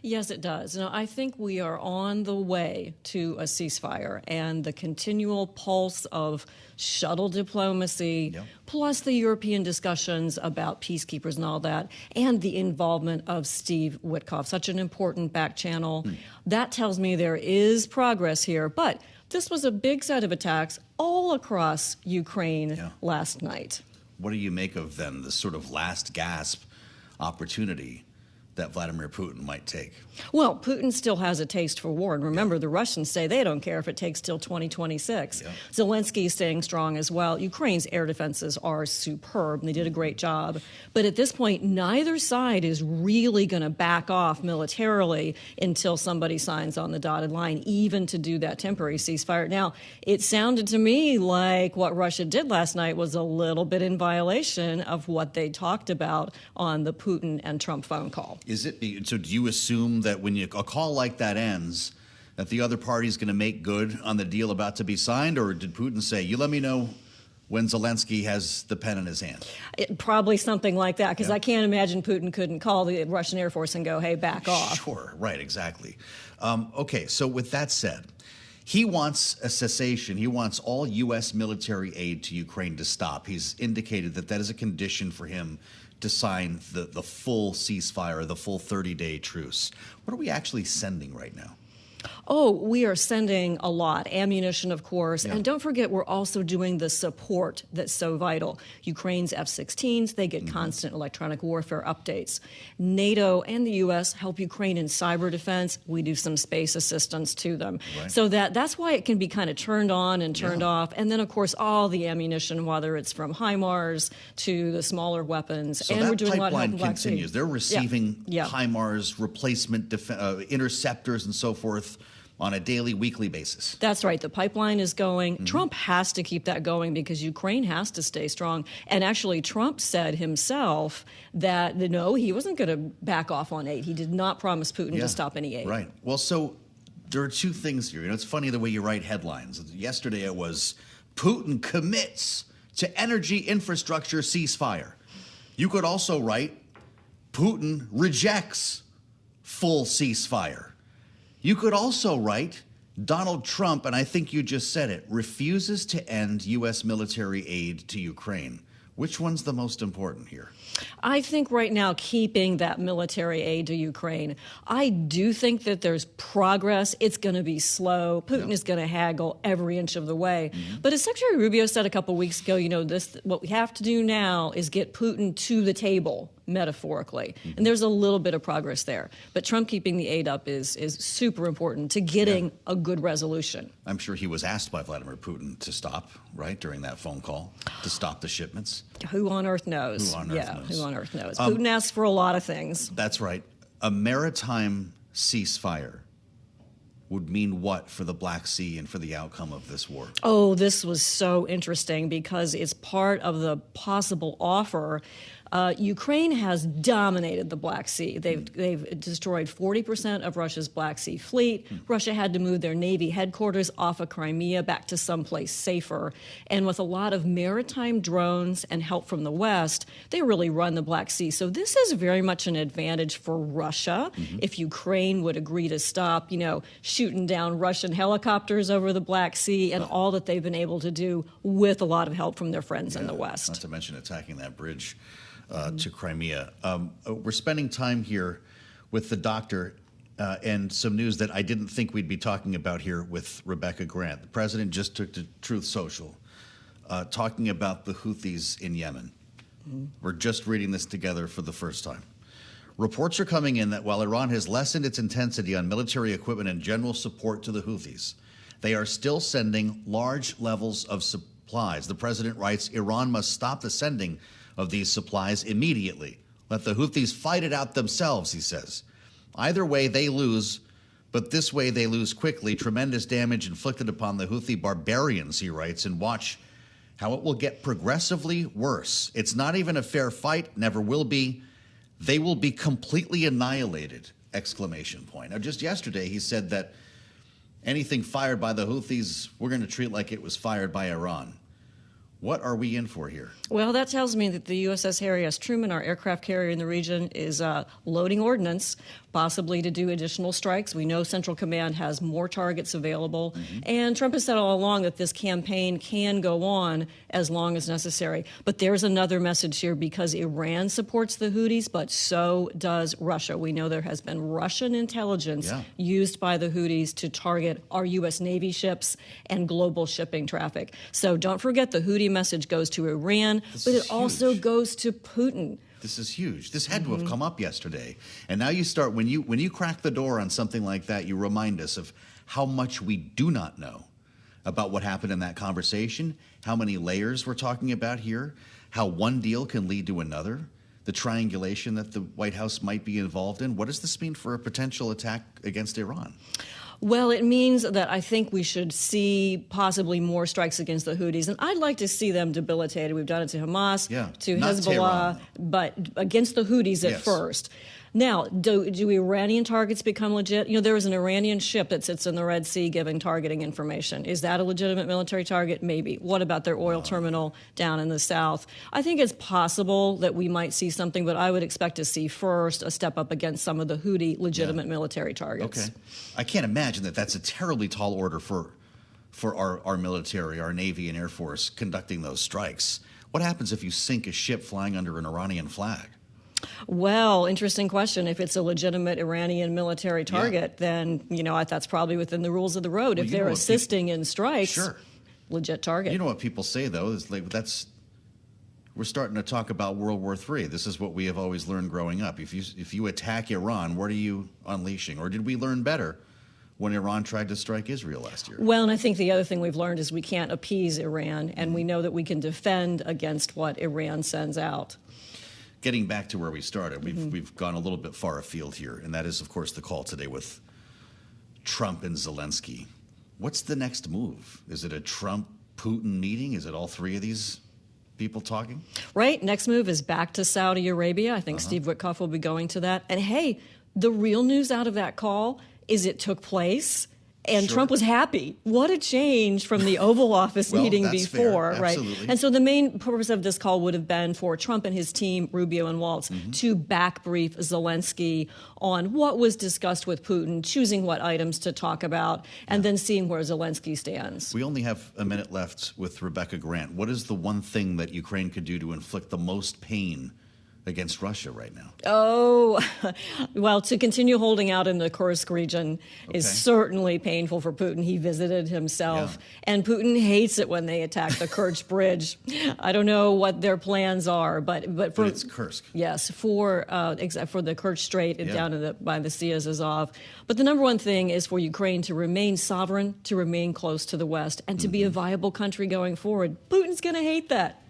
Yes, it does. I think we are on the way to a ceasefire, and the continual pulse of shuttle diplomacy, plus the European discussions about peacekeepers and all that, and the involvement of Steve Witkoff, such an important back channel. That tells me there is progress here. But this was a big set of attacks all across Ukraine last night. What do you make of, then, the sort of last gasp opportunity that Vladimir Putin might take? Well, Putin still has a taste for war. And remember, the Russians say they don't care if it takes till 2026. Zelensky is staying strong as well. Ukraine's air defenses are superb, and they did a great job. But at this point, neither side is really going to back off militarily until somebody signs on the dotted line, even to do that temporary ceasefire. Now, it sounded to me like what Russia did last night was a little bit in violation of what they talked about on the Putin and Trump phone call. Is it? So do you assume that when a call like that ends, that the other party is going to make good on the deal about to be signed? Or did Putin say, you let me know when Zelensky has the pen in his hand? Probably something like that, because I can't imagine Putin couldn't call the Russian Air Force and go, hey, back off. Sure, right, exactly. Okay, so with that said, he wants a cessation. He wants all U.S. military aid to Ukraine to stop. He's indicated that that is a condition for him to sign the full ceasefire, the full 30-day truce. What are we actually sending right now? Oh, we are sending a lot. Ammunition, of course. And don't forget, we're also doing the support that's so vital. Ukraine's F-16s, they get constant electronic warfare updates. NATO and the U.S. help Ukraine in cyber defense. We do some space assistance to them. So that's why it can be kind of turned on and turned off. And then, of course, all the ammunition, whether it's from HIMARS to the smaller weapons. So and that we're doing pipeline a lot of help continues. They're receiving HIMARS, replacement interceptors and so forth on a daily, weekly basis. That's right. The pipeline is going. Trump has to keep that going because Ukraine has to stay strong. And actually, Trump said himself that, no, he wasn't going to back off on aid. He did not promise Putin to stop any aid. Right. Well, so there are two things here. It's funny the way you write headlines. Yesterday it was, Putin commits to energy infrastructure ceasefire. You could also write, Putin rejects full ceasefire. You could also write, Donald Trump, and I think you just said it, refuses to end U.S. military aid to Ukraine. Which one's the most important here? I think right now keeping that military aid to Ukraine. I do think that there's progress. It's going to be slow. Putin is going to haggle every inch of the way. But as Secretary Rubio said a couple of weeks ago, what we have to do now is get Putin to the table, metaphorically. And there's a little bit of progress there. But Trump keeping the aid up is super important to getting a good resolution. I'm sure he was asked by Vladimir Putin to stop, right, during that phone call, to stop the shipments. Who on earth knows? Who on earth knows? Who on earth knows? Putin asks for a lot of things. That's right. A maritime ceasefire would mean what for the Black Sea and for the outcome of this war? Oh, this was so interesting because it's part of the possible offer. Ukraine has dominated the Black Sea. They've destroyed 40% of Russia's Black Sea fleet. Russia had to move their Navy headquarters off of Crimea back to someplace safer. And with a lot of maritime drones and help from the West, they really run the Black Sea. So this is very much an advantage for Russia if Ukraine would agree to stop, shooting down Russian helicopters over the Black Sea and all that they've been able to do with a lot of help from their friends in the West. Not to mention attacking that bridge to Crimea. We're spending time here with the doctor and some news that I didn't think we'd be talking about here with Rebecca Grant. The president just took to Truth Social talking about the Houthis in Yemen. We're just reading this together for the first time. Reports are coming in that while Iran has lessened its intensity on military equipment and general support to the Houthis, they are still sending large levels of supplies. The president writes, Iran must stop the sending of these supplies immediately. Let the Houthis fight it out themselves, he says. Either way, they lose, but this way they lose quickly. Tremendous damage inflicted upon the Houthi barbarians, he writes, and watch how it will get progressively worse. It's not even a fair fight, never will be. They will be completely annihilated, exclamation point. Now, just yesterday, he said that anything fired by the Houthis, we're going to treat like it was fired by Iran. What are we in for here? Well, that tells me that the USS Harry S. Truman, our aircraft carrier in the region, is loading ordnance possibly to do additional strikes. We know Central Command has more targets available. And Trump has said all along that this campaign can go on as long as necessary. But there's another message here, because Iran supports the Houthis, but so does Russia. We know there has been Russian intelligence used by the Houthis to target our U.S. Navy ships and global shipping traffic. So don't forget, the Houthi message goes to Iran, but it also goes to Putin. This is huge. This had to have come up yesterday. And now you start, when you crack the door on something like that, you remind us of how much we do not know about what happened in that conversation, how many layers we're talking about here, how one deal can lead to another, the triangulation that the White House might be involved in. What does this mean for a potential attack against Iran? Well, it means that I think we should see possibly more strikes against the Houthis. And I'd like to see them debilitated. We've done it to Hamas, to Hezbollah, but against the Houthis at first. Now, do Iranian targets become legit? There is an Iranian ship that sits in the Red Sea giving targeting information. Is that a legitimate military target? Maybe. What about their oil terminal down in the south? I think it's possible that we might see something, but I would expect to see first a step up against some of the Houthi legitimate military targets. Okay. I can't imagine that that's a terribly tall order for our military, our Navy and Air Force conducting those strikes. What happens if you sink a ship flying under an Iranian flag? Well, interesting question. If it's a legitimate Iranian military target, then, that's probably within the rules of the road. If they're assisting in strikes, legit target. You know what people say, though, is we're starting to talk about World War III. This is what we have always learned growing up. If you attack Iran, what are you unleashing? Or did we learn better when Iran tried to strike Israel last year? Well, and I think the other thing we've learned is we can't appease Iran, and we know that we can defend against what Iran sends out. Getting back to where we started, we've gone a little bit far afield here, and that is, of course, the call today with Trump and Zelensky. What's the next move? Is it a Trump-Putin meeting? Is it all three of these people talking? Right. Next move is back to Saudi Arabia. I think Steve Witkoff will be going to that. And hey, the real news out of that call is it took place. And Trump was happy. What a change from the Oval Office meeting before, right? And so the main purpose of this call would have been for Trump and his team, Rubio and Waltz, to back brief Zelensky on what was discussed with Putin, choosing what items to talk about, and then seeing where Zelensky stands. We only have a minute left with Rebecca Grant. What is the one thing that Ukraine could do to inflict the most pain against Russia right now? Oh, well, to continue holding out in the Kursk region is certainly painful for Putin. He visited himself, and Putin hates it when they attack the Kerch Bridge. I don't know what their plans are, but it's Kursk. Yes, for the Kerch Strait down by the Sea of Azov. But the number one thing is for Ukraine to remain sovereign, to remain close to the West, and to be a viable country going forward. Putin's going to hate that.